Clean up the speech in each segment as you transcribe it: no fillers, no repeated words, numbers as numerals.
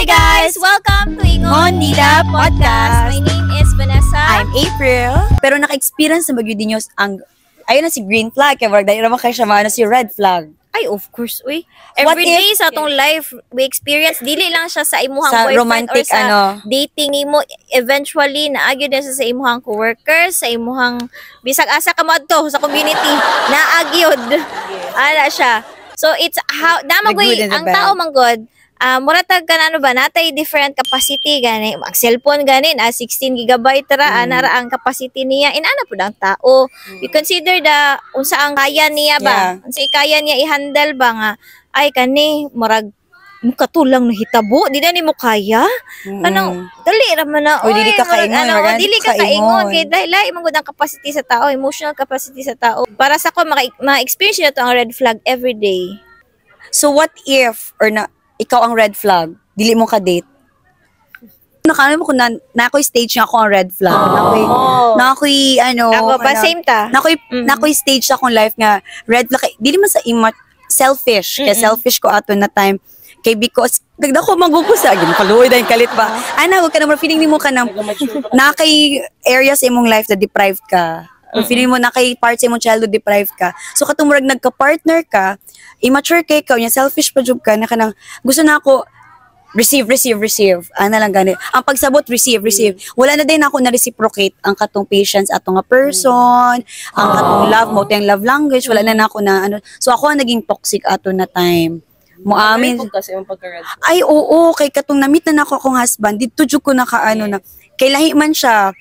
guys! Welcome to Ingon Nila Podcast. My name is Vanessa. I'm April. Pero naka-experience na bagyo din yung ayun na si green flag. Kaya dahil naman kayo siya maano si red flag. Ay, of course, uy. Every day sa atong life, we experience, dili lang siya sa imuhang sa boyfriend romantic, or sa dating imo. Eventually, naagyo din siya sa imuhang co-workers, sa imuhang, bisag asa ka mo adto sa community, naagyod. Ala siya. So, it's how, damagoy, ang tao manggod, muratag ka na ano ba, natay different capacity gani, ang cellphone gani, 16 gigabyte ra, anara ang capacity niya, inana po ang tao. You consider the, unsa ang kaya niya ba? Unsa kaya niya i-handle ba nga, ay kani, murag, mukatulang na hitabo, di na ni mo kaya? Anong, dali raman na, o dili ka kaingon, dili ka kaingon, kaya dahil imong ang capacity sa tao, emotional capacity sa tao. Para sa ko, ma-experience na ito ang red flag every day. So what if, or na, ikaw ang red flag, dili mo ka-date? Nakano mo kung na-ako'y stage nga ako ang red flag. Na-ako'y, ako ba, same ta? Na-ako'y stage sa akong life nga, red flag, dili man sa selfish. Kaya selfish ko ato na time. Kaya because, dagda ko magugusa. Kaluoy dahil kalit ba? Ana, huwag ka naman, feeling mo ka na, na-kay area sa imong life na deprived ka. Or feeling mo na kay part sa imong childhood deprived ka. So katumurag nagka-partner ka, immature kay ikaw, yung selfish pa job ka, na kanang gusto na ako receive. Ana lang gani. Ang pagsabot, receive. Wala na din ako na reciprocate ang katong patience atong nga person, ang katong love mo, tayong love language, wala na ako na ano. So ako ang naging toxic ato na time. Muamin. Ay, oo, kay katong na-meet na ako akong husband, dito jud ko nakaano na, kay lahi man siya,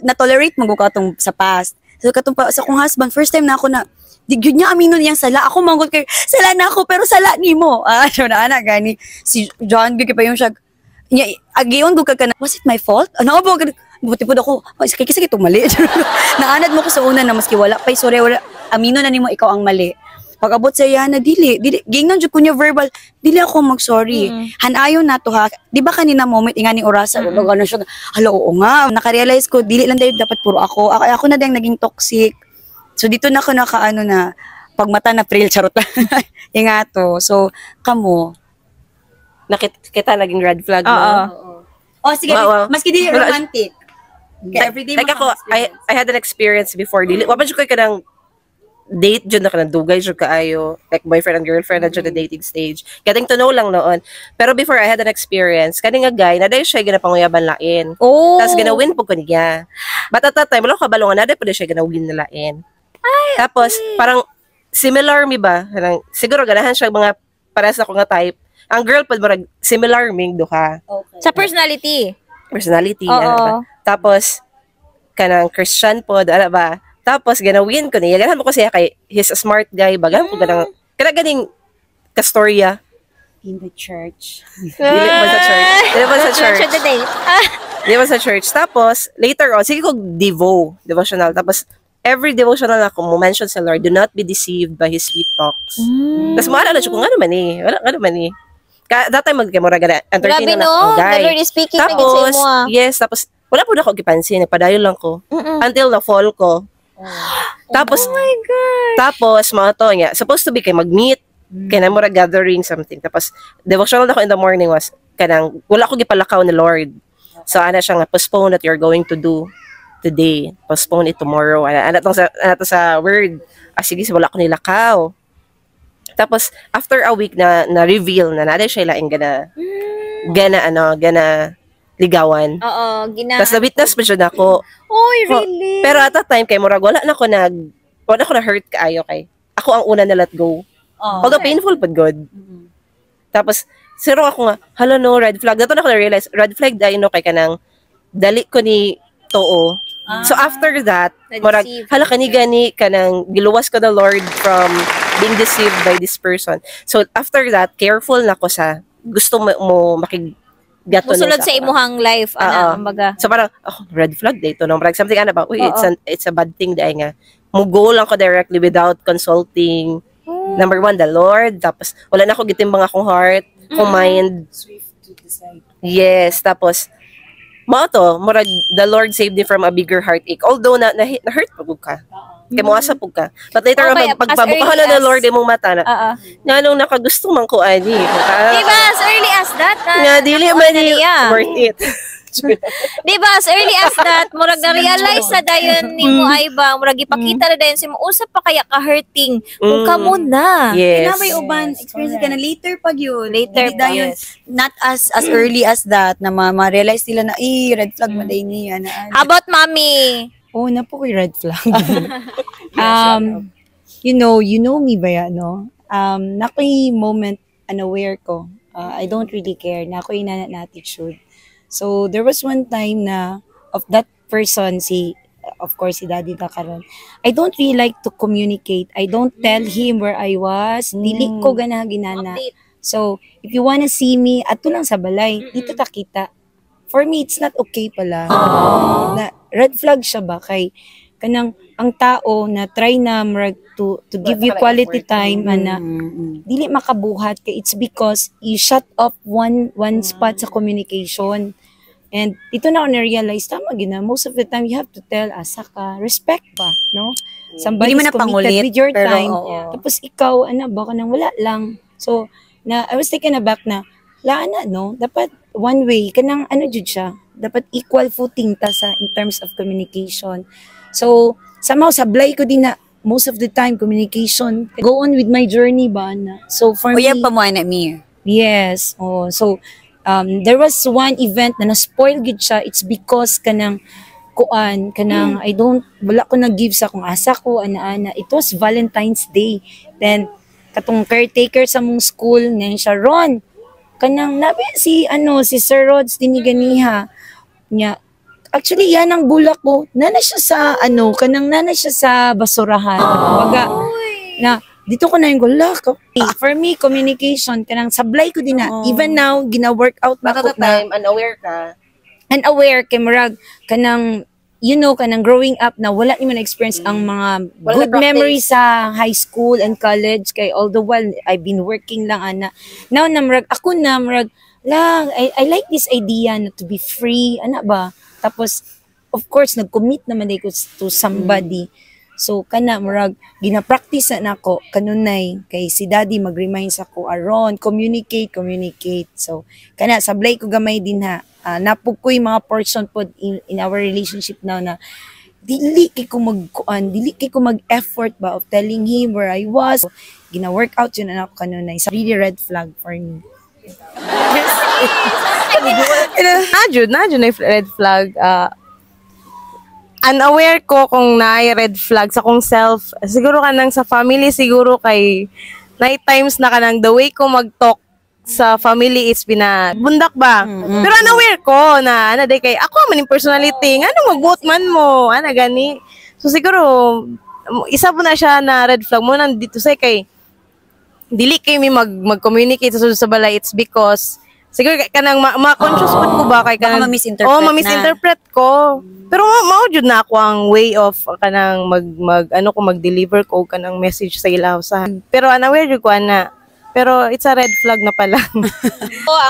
na-tolerate mo ko katong sa past. So katong sa akong husband, first time na ako na, di gyud niya amino niyang sala. Ako manggot kay, sala na ako, pero sala ni mo. Na ana gani. Si John, bigay pa yung siya, agiyon ko ka na, was it my fault? Ano ba? Buti po ako, kikisa kitong mali. Naanad mo ko sa una na maski wala pa, sorry, wala, amino na ni mo, ikaw ang mali. Pag-abot sa yana, dili, gingnan jud ko niya verbal, dili ako mag-sorry. Hanayon na to ha. Di ba kanina moment, inganing orasa, gano'n siya, hala, oo nga. Nakarealize ko, dili lang dahil dapat puro ako. Ako na din naging toxic. So dito na ako nakaano na, pag mata na pril, charot na. Ingato. So, kamo. Nakita naging red flag mo. Oh, sige, maski di romantic. Everyday like ako, I had an experience before. Wapan siya ko kanang date dyan na kanandugay dyan kaayo, like boyfriend and girlfriend na dyan na dating stage. Getting to know lang noon. Pero before I had an experience, kaning nga guy, naday siya ginapanguyaban lain. Tapos ginawin po ko niya. But at that time, wala ko kabalungan, naday po na siya ginawin na lain. Tapos, parang similar mi ba? Siguro ganahan siya mga pares ako nga type. Ang girl pa marag similar ming duha. Sa personality. Ano ba? Tapos, kanang Christian po, ano ba? Tapos, ganawin ko niya. Ganahan mo ko siya kay, he's a smart guy. Bagan ko ganang, ganing kastorya. In the church. Dili mo sa church. Tapos, later on, sige ko devotional. Tapos, every devotional ako, mo mention sa Lord, do not be deceived by His sweet talks. Tapos, maalala siya kung ano man eh. Wala man eh. That time, magkamura gana. Grabe no? The Lord is speaking tapos, yes, tapos, wala po na ako gipansin. Nagpadayo lang ko. Until na-fall ko. Tapos, oh my God. Tapos, mga to niya, supposed to be kay mag-meet, kaya na mura gathering something. Tapos, devotional ako in the morning was, kanang, wala ko gipalakaw ni Lord. So, ana siya nga, postpone what you're going to do today. Postpone it tomorrow. Ana to sa word. Sige, wala ko nilakaw. Tapos, after a week na-reveal na nada siya laing gana ligawan. Tapos na-witness pa siya na ako. Oh, really? Pero at that time, kay murag, wala na ako na-hurt kaayo kay. Ako ang una na let go. Although painful but good. Tapos, siro ako nga, hala no, red flag. Dato na ako na-realize, red flag dahil no, kay kanang, dali ko ni Too. So after that, murag, hala gani kanang, giluwas ko the Lord from being deceived by this person. So after that, careful na ko sa, gusto mo musulod sa imuhang life, ambaga. So parang, red flag dito, no? Parang something ba, it's a bad thing dahil nga, mugo lang ko directly without consulting, number one, the Lord, tapos, wala na ako gitimbang akong heart, akong mind. Swift to decide. Yes, tapos, murag, the Lord saved me from a bigger heartache. Although, na-hurt pa ka. Kaya mo asa po ka. But later, pagpabukahan na ng Lord, mong mata na, nga nung nakagusto man ko, ani. Diba, as early as that Nga dili man ni worth it. Di ba, as early as that, murag na-realize na dayon ni mo ay ba, murag ipakita na dayon si mo, usap pa kaya ka-hurting kung kamo na. Yes. May uban experience ka na later pag yun. Later Hindi pa, dayon, yes. not as early as that na ma-realize nila na red flag maday niya na. How about mommy? Oh, na po ko'y red flag. You know me ba yan, no? Nako'y moment unaware ko. I don't really care. Nako'y na attitude. So, there was one time na of that person, of course, si Daddy Dakaron, I don't really like to communicate. I don't tell him where I was. Dili ko gana ginana. Update. So, if you wanna see me, ato lang sa balay. Dito ta kita. For me, it's not okay pala. Na, red flag siya ba? Kay, kanang, ang tao na try na to give you quality time, na dili makabuhat kay it's because you shut off one spot sa communication. And ito na ako na-realize, tama gina, most of the time you have to tell, asa ka, respect ba, no? Somebody's Hindi mo na committed pangulit, Oh, Oh. with your pero time. oo. Tapos ikaw, baka nang wala lang. So, I was taken aback na, no? Dapat one way, kanang jud siya. Dapat equal footing ta in terms of communication. So, somehow, sablay ko din na, most of the time, communication. Go on with my journey ba na. So, for me, Uyan pa mo na mi. yes. Oh, so, there was one event na na-spoil gid siya. It's because kanang wala ko nag-give sa kung asa ko, ana-ana. It was Valentine's Day. Then, katong caretaker sa mong school, ngayon siya, Ron, kanang nabi si Sir Rods, diniganiha. Nya, actually, yan ang bulak ko. Nana siya sa basurahan. Baga, na, dito ko na yung gulak. For me, communication, kanang sablay ko din na. Even now, gina-workout na Baka ko the na. time, unaware ka. Unaware kay murag kanang kanang growing up na wala ni man experience ang mga Wala good na practice. memories sa high school and college kay all the while I've been working lang ana. Now na murag ako na murag lang I like this idea na to be free ana ba. Tapos of course nag-commit naman ko to somebody. So kana murag gina-practice na nako kanunay kay si Daddy mag-remind sa ko aron communicate. So kana sablay ko gamay din ha. Napug ko yung mga portion po in our relationship now na dili kay ko mag-effort ba of telling him where I was. So, gina-workout yun na ako kanunay. It's a really red flag for me. Najud na red flag. Unaware ko kung naay red flag sa kong self. Siguro kanang sa family, siguro kay night times na kanang the way ko mag-talk sa family is bundak ba. Pero unaware ko na day kay ako man yung personality, magbuot man mo, gani. So siguro isa po na siya na red flag mo nandito say kay dili kay mi mag-communicate sa balay. It's because siguro kanang ma-conscious po ko ba kay kanang ma-misinterpret oh, ma-misinterpret ko. Pero mao jud na ako ang way of kanang mag-deliver ko kanang message sa ilaw sa. Pero unaware jud ko ana. Pero it's a red flag na pala.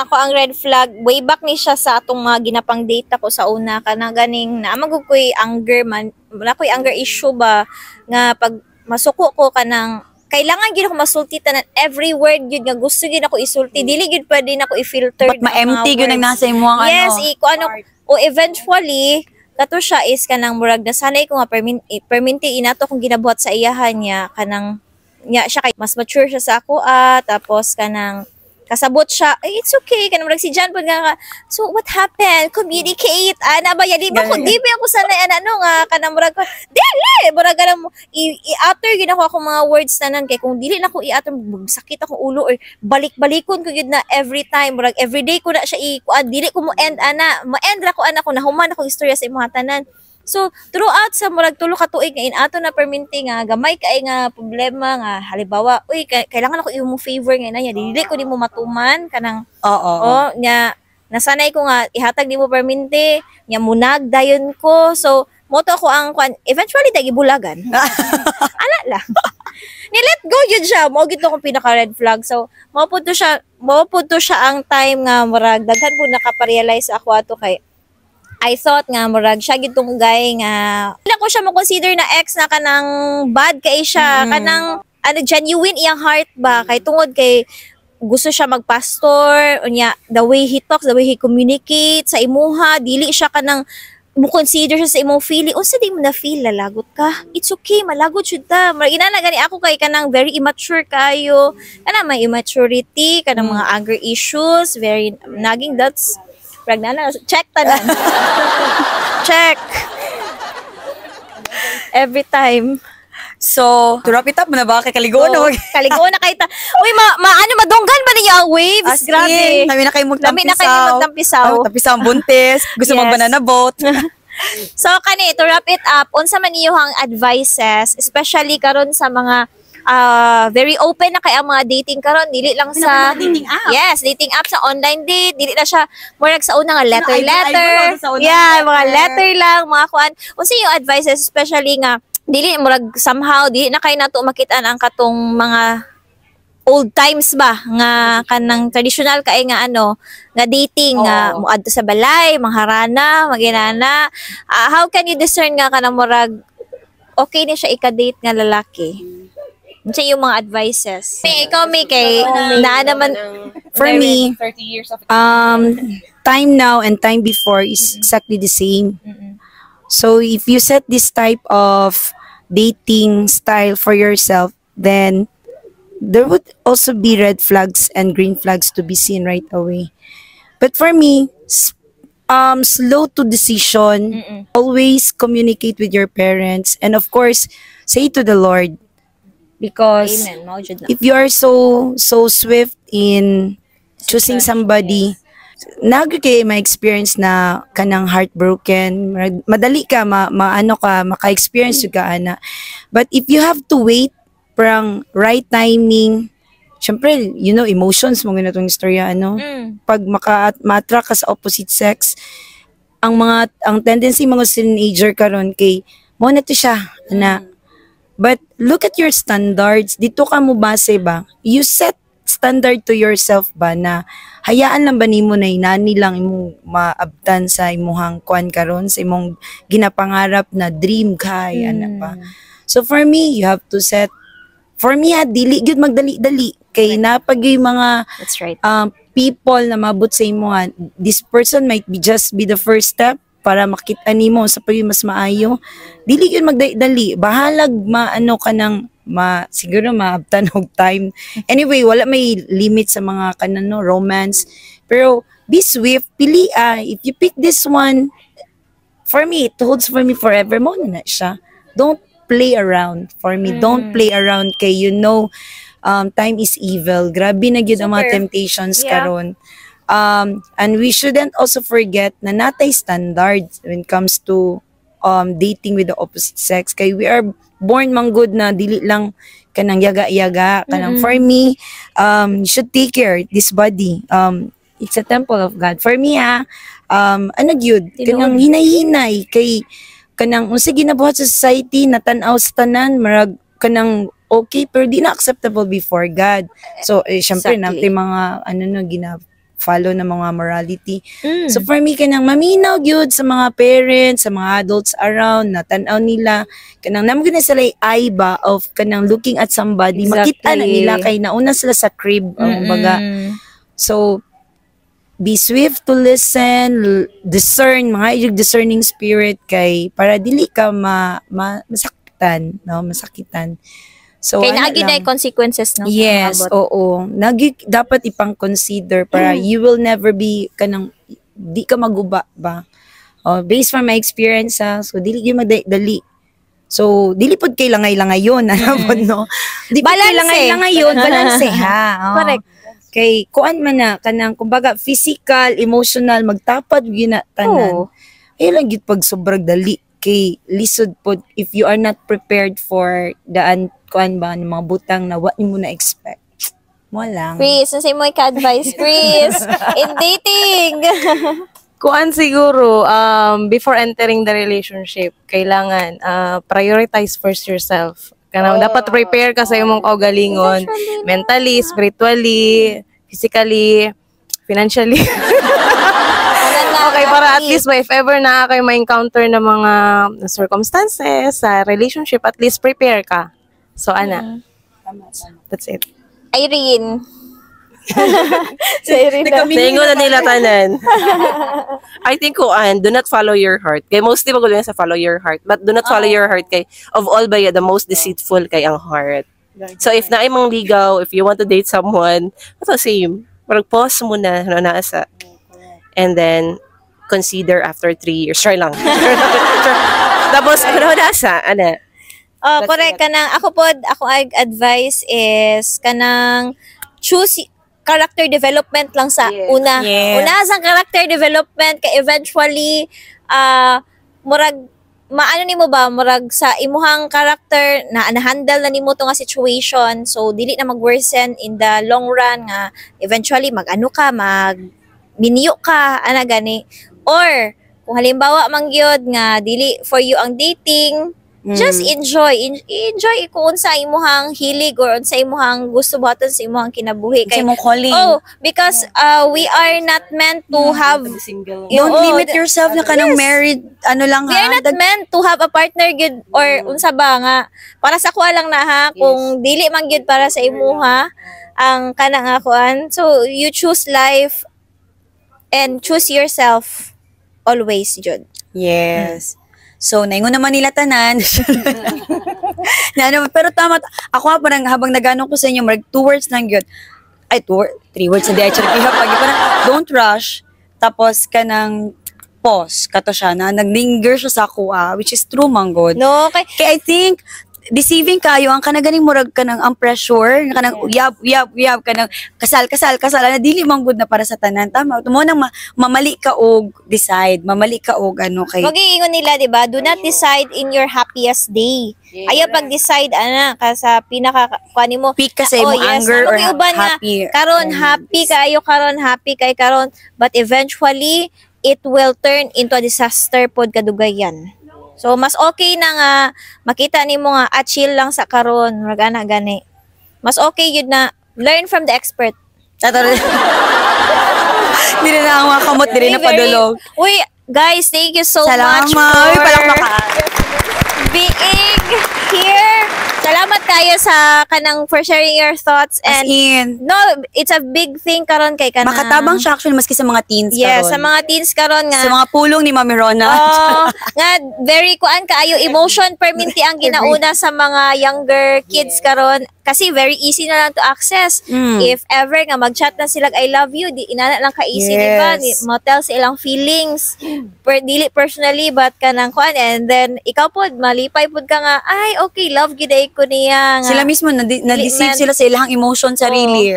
Ako ang red flag, way back ni siya sa atong mga ginapang date ko sa una ka na ganing naamag ko'y anger man, wala ko'y anger issue ba, nga pag masuko ko ka ng, kailangan gid ako masulti tanan every word yun nga gusto gid ako isulti, dili gid pwede nako i-filter. But ma-empty yun ang nasa imo ang yes, o eventually, kato siya is kanang murag na sanay ko nga perminti inato kung ginabuhat sa iyahan niya, kanang siya kay mas mature siya sa ako tapos kanang kasabot siya it's okay kanang murag si John pud nga so what happened communicate ana ba di ba ako sanay nga kanang murag ko dili murag ganang i-utter gid ako mga words tanan kay kung dili na ko i-utter sakit akong ulo or balik-balikon ko gid na every time murag everyday ko na siya dili ko mo end ma-end ra ko ko nahuman ako istorya sa imong tanan. So, throughout sa murag tulo ka tuig nga inato na perminti nga gamay kay nga problema nga halimbawa, kailangan ako imong favor nga niya, dili ko nimo matuman kanang nya nasanay ko nga ihatag nimo perminti, nya munag dayon ko. So, moto ko ang eventually dagi bulagan. Ala lang. Ni let go yun siya. Mo gito kong pinaka red flag. So, mo pud to siya ang time nga murag daghan po nakaparealize ako ato kay I thought nga murag siya gitong guy nga wala ko siya mo-consider na ex na kanang bad kay siya kanang genuine iyang heart ba kay tungod kay gusto siya magpastor, unya the way he talks, the way he communicates sa imuha, dili siya kanang mo consider siya sa imong feeling. Unsa di mo na feel lalagot ka? It's okay, malagot jud ta. Inana gani ako kay kanang very immature kayo. Kana may immaturity, kanang mga anger issues, very naging that's pregnant. Check tanan. Check. Every time. So, to wrap it up, na ba kay kaligoon? Oh, kaligoon na kay ta. Uy, ano madunggan ba niya ang waves? As Grabe. in, namin na kayo Lami na kayo magtampisaw. Magtampisaw ang buntis. Gusto Yes. mag-banana boat. So kani to wrap it up, unsa man niyong advices, especially karon sa mga very open na kay ang mga dating karon, dili lang sa dating app. Yes, dating app sa online date, dili na siya murag sa una nga letter. Idol sa unang Yeah, mga letter. letter lang, mga kuan. Unsa yung advices especially nga dili murag somehow dili na kay nato makitaan ang katong mga old times ba nga kanang traditional kay nga nga dating nga muadto sa balay, mangharana, maginana. How can you discern nga kanang murag okay ni siya ika-date nga lalaki? Unsa yung mga advices? Ikaw may kay na naman For me, 30 years of time now and time before is exactly the same. So if you set this type of dating style for yourself, then there would also be red flags and green flags to be seen right away. But for me, slow to decision, always communicate with your parents, and of course, say to the Lord. Because Amen. Maujud na. if you are so swift in choosing somebody, kay ma-experience na kanang heartbroken, madali ka maka-experience yung ka ana. But if you have to wait parang right timing, syempre emotions mo gina tong istorya pag ma-attract ka sa opposite sex, ang tendency mga teenager karon kay mo na to siya ana. But look at your standards. Dito ka mo base ba? You set standard to yourself ba na hayaan lang ba nimo na inani lang imong maabtan sa imong kuan karon, sa imong ginapangarap na dream kay ana pa. So for me, you have to set, for me dili gyud magdali-dali kay napagay mga That's right. people na mabot sa imo this person might just be the first step para makita nimo sa pag mas maayo. Dili gyud magdali, bahalag ka nang siguro maabtan og time. Anyway, wala may limit sa mga romance. Pero be swift, pili if you pick this one, for me it holds for me forever mo na siya. Don't play around for me. Don't play around kay time is evil. Grabe na gyud ang mga Super. temptations Yeah. karon. And we shouldn't also forget na natay standards when it comes to dating with the opposite sex. Kay we are born manggod na dili lang kanang yaga-yaga. Kanang for me, you should take care this body. It's a temple of God. For me gyud kanang hinay-hinay kay kanang unsa ginabuhat sa society natanaw sa tanan marag kanang okay pero di na acceptable before God. So syempre Exactly. natay mga follow na mga morality. So for me kanang maminaw gyud sa mga parents, sa mga adults around na tan-aw nila kanang namo gyud na sila eye ba of kanang looking at somebody, makita na Exactly. nila kay nauna sila sa crib baga. So be swift to listen, discern, mga discerning spirit kay para dili ka masakitan. So Kay ano naagi lang. na consequences no. Yes, Abot. oo. Dapat ipang consider para you will never be kanang di ka maguba ba. Based from my experience so dili gyud magdali. So dili pod kay langay-langay yon pod no. Di pod kay Balance. langay-langay yon, balance ha. Oo. Correct. Kay kuan man na kanang kumbaga physical, emotional magtapad gyud na tanan. Oo. Ay lang gyud pag sobrang dali kay lisod pod if you are not prepared for the kuan ba ng mga butang na what mo na expect. Mo lang. Chris, ano mo ka-advise, Chris? In dating. Kuan siguro, before entering the relationship, kailangan prioritize first yourself. Dapat prepare ka sa imong kaugalingon, mentally, spiritually, physically, financially. Okay, para at least if ever na kayo ma-encounter na mga circumstances sa relationship, at least prepare ka. So, ana. That's it. Irene. Sa Irina. Naingo na nila tanan. I think do not follow your heart. Kay mostly magulo yan sa follow your heart. But do not follow your heart kay of all ba the most deceitful kay ang heart. So if naay mang ligaw, if you want to date someone, ito same. Parang pause muna, nasa. And then consider after 3 years. Try lang. Tapos nasa, ana. Oh, correct kanang ako ay advice is kanang choose character development lang sa una. Yes. Una sa character development kay eventually murag maano nimo ba murag sa imuhang character na handle na nimo to nga situation, so dili na mag-worsen in the long run nga eventually mag-ano ka minyo ka ana gani, or kung halimbawa man gyud nga dili for you ang dating, just enjoy kung unsa imong hilig or unsa imong gusto buhaton sa imong kinabuhi Kasi mong calling. because we are not meant to have Don't limit yourself na kanang married, ano lang we are not meant to have a partner gyud or unsa ba nga para sa kuha lang na ha, kung dili man gyud para sa imuha ang kanang akuan, so you choose life and choose yourself always jud. Yes. So, naingon naman nila tanan. Pero tama, ako nga parang habang nagano ko sa inyo, 2 words lang yun. Ay, 3 words, hindi. Actually, parang don't rush. Tapos, kanang pause. Kato siya na, naglinger siya sa kuha, which is true, manggod. No, Kaya I think, deceiving kayo, ang kanaganing murag ka ng ang pressure, kanang uyab, kanang kasal, na dili manggod na para sa tanan. Tama, mo nang mamali ka og decide, mamali ka og ano kay. mag-iingon nila, di ba? Do not decide in your happiest day. Ayaw pag-decide, ka sa pinaka, kuha mo. Peak ka sa imong anger or happy. Karon happy kayo, happy kay karon, but eventually, it will turn into a disaster pod kadugayan. So, mas okay na nga, makita ni mo nga, chill lang sa karon, magana gani. Mas okay yun na, learn from the expert. Hindi na ang mga kamot, hindi na padulog. Uy, guys, thank you so Salamat. much for Uy, palakpakan. being here. Salamat kayo sa kanang for sharing your thoughts. As And in, no, it's a big thing karon kay kanang. makatabang siya actually maski sa mga teens Yes, karon. sa mga teens karon nga. Sa mga pulong ni Mami Rona. Nga very kuan kaayo emotion perminti ang ginauna sa mga younger kids karon kasi very easy na lang to access. If ever nga mag-chat na sila I love you, di inana lang ka easy, di ba? Motel sa ilang feelings. Dili personally but kanang kuan, and then ikaw pod malipay pod ka nga ay okay love gid ko niya nga. Sila mismo na-deceive sila sa ilang emotion sarili.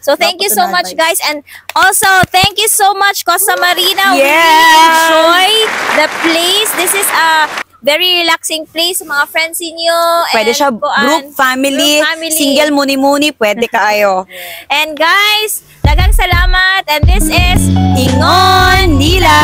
So thank you so much guys, and also thank you so much Costa Marina. We Yes! really enjoy the place. This is a very relaxing place sa mga friends ninyo. Pwede and siya kuan, group family, group family. single muni-muni, pwede kaayo. And guys, daghang salamat, and this is Ingon nila!